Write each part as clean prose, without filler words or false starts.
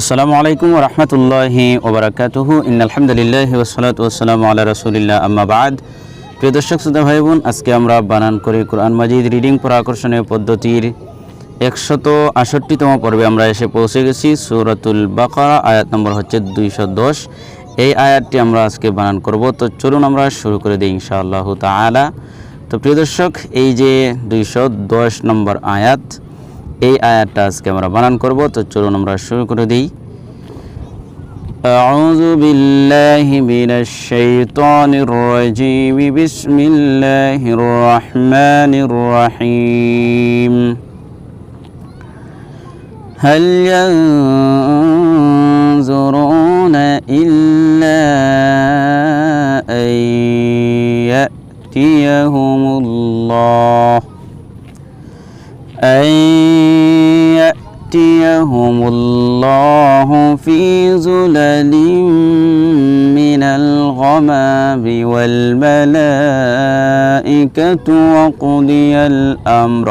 আসসালামু আলাইকুম ওয়া রাহমাতুল্লাহি ওয়া বারাকাতুহু ইন্নাল হামদুলিল্লাহি ওয়াস সালাতু ওয়াস সালামু আলা রাসূলিল্লাহ আম্মা বাদ। প্রিয় দর্শক শ্রোতা ভাই বোন, আজকে আমরা বানান করে কোরআন মাজিদ রিডিং পড়া আকর্ষণীয় পদ্ধতির 168তম পর্বে আমরা এসে পৌঁছে গেছি। সূরাতুল বাকারা আয়াত নম্বর হচ্ছে 210। এই আয়াতটি আমরা আজকে বানান করব। তো চলুন আমরা শুরু করে দিই ইনশাআল্লাহ তাআলা। তো প্রিয় দর্শক, এই যে 210 নম্বর আয়াত, এই আয়াতটা আজকে আমরা বানান করব। তো চলুন আমরা শুরু করে দিই। আউযু বিল্লাহি মিনাশ শাইতানির রাজীম, বিসমিল্লাহির রহমানির রহিম। হাল ইয়ানজুরুনা ইল্লা আন ইয়াতিয়াহুমুল্লাহ يأتيهم الله في ظلل من الغمام والملائكة وقضي الأمر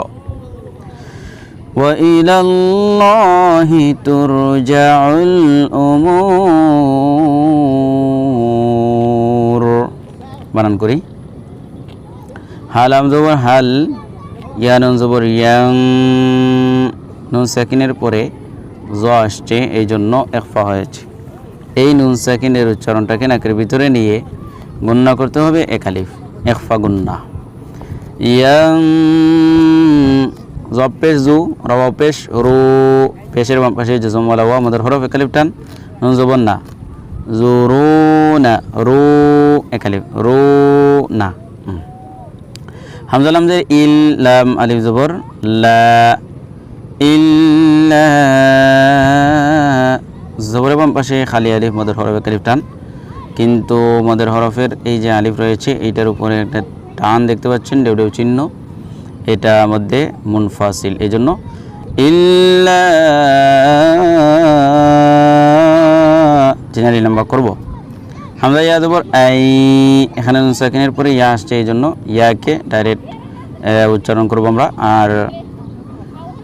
وإلى الله ترجع الأمور। বানান করি। হাল আমজবর হাল, ইয়া নুন জবর ইয়াং, নুন সাকিনের পরে জ আসছে, এই জন্য ইখফা হয়েছে। এই নুন সাকিনের উচ্চারণটাকে নাকের ভিতরে নিয়ে গুন্না করতে হবে এক আলিফ, ইখফা গুন্না। ইয়াং জব পেশ জু, রওয়া পেশ রু, পেশের বাম পাশে জজম ওয়ালা ওয়া মদের হরফ এক আলিফ টান, নুন জবর না, জুরুনা রু এক আলিফ, রু না। হামজা লামজের ইল, লাম আলিফ জবর লা, ইল্লা জবরের বাম পাশে খালি আলিফ মদের হরফ এক আলিফ টান, কিন্তু মদের হরফের এই যে আলিফ রয়েছে এইটার উপরে একটা টান দেখতে পাচ্ছেন, ডেউ চিহ্ন, এটা মধ্যে মুনফাসিল, এই জন্য ইল্লা জেনারি লম্বা করব। হামজা ইয়া জবর আই, এখানে নুন সাকিনের পরে ইয়া আসছে, এই জন্য ইয়াকে ডাইরেক্ট উচ্চারণ করব আমরা। আর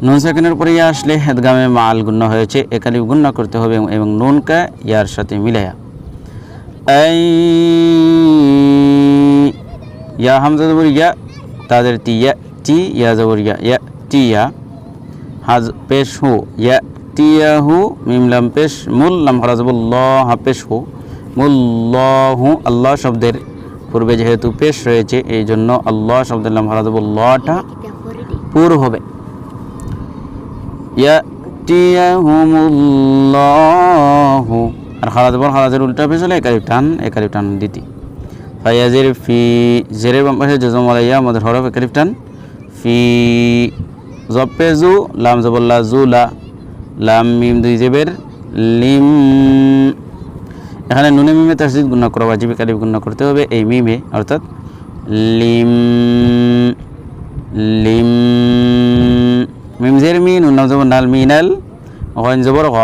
নুন সাকিনের পরে ইয়া আসলে হেদগামে মাল গুন্না হয়েছে, একালিফ গুন্না করতে হবে এবং নুনকা ইয়ার সাথে মিলাইয়া। আই ইয়া হামজা জবর ইয়া, তাদের তিয়া টি, ইয়া জবর ইয়া, ইয়া টিয়া, হাজ পেশ হু, ইয়া টিয়াহু, মিম লাম পেশ মুল, লাম খারা জবর ল, হা পেশ হু, মুল্লাহু। আল্লাহ শব্দের পূর্বে যেহেতু পেশ রয়েছে, এই জন্য আল্লাহ শব্দের লাম খারা জবর লটা পুর হবে। ইয়াতিয়াহুমুল্লাহু, আর খারা জবর খারাজের উল্টা পেশ হলে একালিফ টান দিতি। ফায়াজির ফি, জেরের বাম পাশে জজম ওয়ালা ইয়া মদের হরফ একালিফ টান, ফি জব পেজু, লাম জবর লা জুলা, লাম মিম দুই জেবের লিম। এখানে নুনে মিমে তাসদীদ গুণা করা ওয়াজিব, একালিফ গুণা করতে হবে এই মিমে, অর্থাৎ লিম, লিম। মিম জের মি, নুন নাম জবর নাল, মিনাল, গন জবর গ,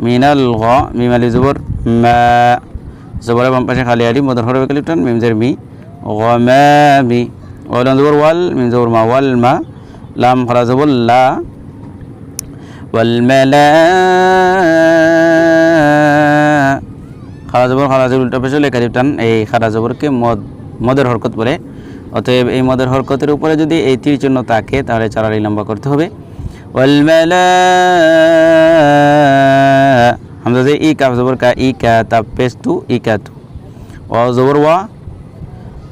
মিনাল গ, মিম আলিফ জবর মা, জবরের বাম পাশে খালি আলিফ মদের হরফ একালিফ টান, মিম জের মি, গমামি, ওয়াল জবর ওয়াল, মিম জবর মা, ওয়াল মা, লাম খারা জবর লা, ওয়াল মালা, খারা জবর খারাজের উল্টা পেশ হলে একালিফ টান। এই খারা জবরকে মদের হরকত বলে। অতএব এই মদের হরকতের উপরে যদি এই তীর চিহ্ন থাকে, তাহলে চার আলিফ লম্বা করতে হবে। ওয়াল মালা, হামজা যে ই, কাফ জবর কা, ই কা, তাপ পেশ তু, ই কা তু, ওয়া জবর ওয়া,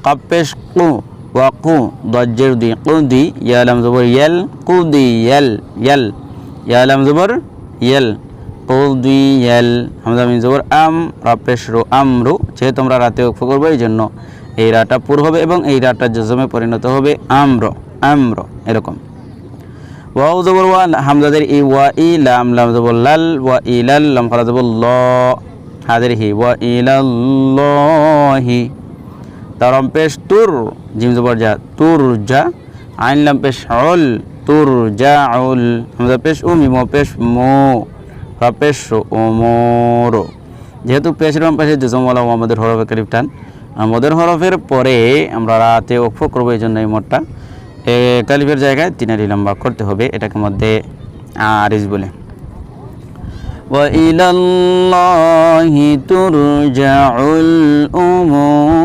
কাপ পেশ কু, ওয়া কু, দজ্জের দি, কুদি, ইয়া লাম জবর ইয়াল, কুদি ইয়াল, ইয়াল, ইয়া লাম জবর ইয়াল, কুদি ইয়াল, হামজা মিম জবর আম, রা পেশ রু, আমরু। যেহেতু আমরা রাতে ওকফ করবো, এই জন্য এই রাটা পুর হবে এবং এই রাটা জজমে পরিণত হবে আম্র, আম্র, এরকম। ওয়াও জবর ওয়া, হামজাদের ই, ওয়া ই, লাম লাম জবর লাল, ওয়া ইলাল, লাম খারা জবর ল, হাদের হি, ওয়া ইলাল্লাহি। তারম পেশ তুর, জিম জবর যা, তুর যা, আইন লাম পেশ উল, তুর যা উল, হামজা পেশ উ, মিম পেশ মো, রা পেশ ওমর। যেহেতু পেশের বাম পাশে জজম ওয়ালা আমাদের হরফ একালিফ টান, মদের হরফের পরে আমরা রাতে ওকফ করবো, এই জন্য এই মোটটা কালিফের জায়গায় 3 আলি লম্বা করতে হবে। এটাকে মধ্যে আরিজ বলে। وإلى الله ترجع الأمور.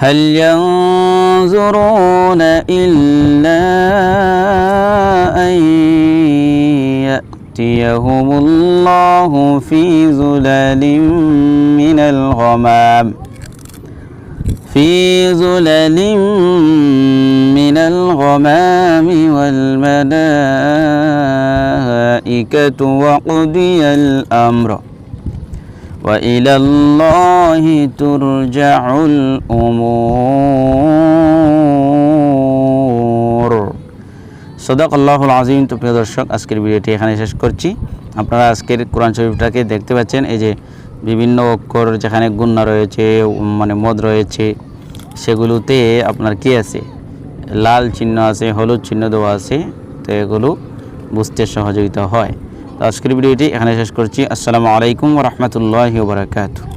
هل ينظرون إلا أن يأتيهم الله في ظلال من الغمام والملائكة وقضي الأمر وإلى الله ترجع الأمور. সদাকাল্লাহুল আযীম। তো প্রিয় দর্শক, আজকের ভিডিওটি এখানে শেষ করছি। আপনারা আজকের কোরআন শরীফটাকে দেখতে পাচ্ছেন, এই যে বিভিন্ন অক্ষর যেখানে গুণনা রয়েছে, মানে মদ রয়েছে, সেগুলোতে আপনার কি আছে, লাল চিহ্ন আছে, হলুদ চিহ্ন দেওয়া আছে। তো এগুলো বুঝতে সহযোগিতা হয়। তো আজকের ভিডিওটি এখানে শেষ করছি। আসসালামু আলাইকুম ওয়া রাহমাতুল্লাহি ওয়া বারাকাতুহু।